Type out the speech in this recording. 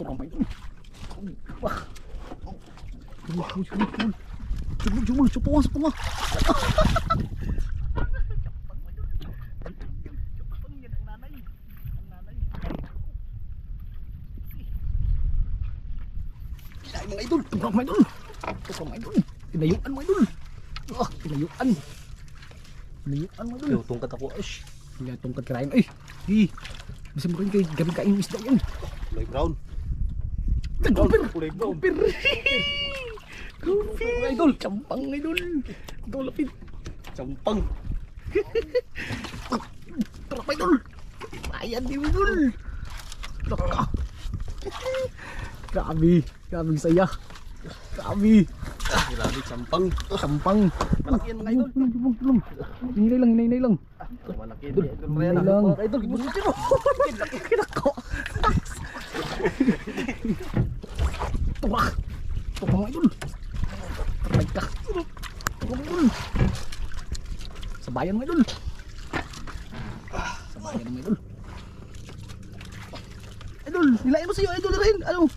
Ito ramay idol. Wah. Jumul, supunga. Kinain mga idol, turang mga idol. Tinayuan mga idol. Tinayuan mga idol. Yo, tungkat ako. Ash. Hindi tungkat kirain. Ay, bisa mo rin kayo gabi kain yung isda yan. Kulay brown. Gupir. Kulay brown. Gupir mga idol, campang mga idol. Ito lapit. Campang. Turang mga idol. Ayan di mga idol. Laka. Grabe saya. Grabe. Grabe, campang. Campang. Malaki yan mga idol. Tulong. Hinay lang. Malaki Idol, hinay lang. Idol, gibunutin mo. Kinako. Tumak mga idol. Taray ka. Tumak mga idol. Sabayan mga idol. Idol, nilain mo sa'yo idol rin. Ano?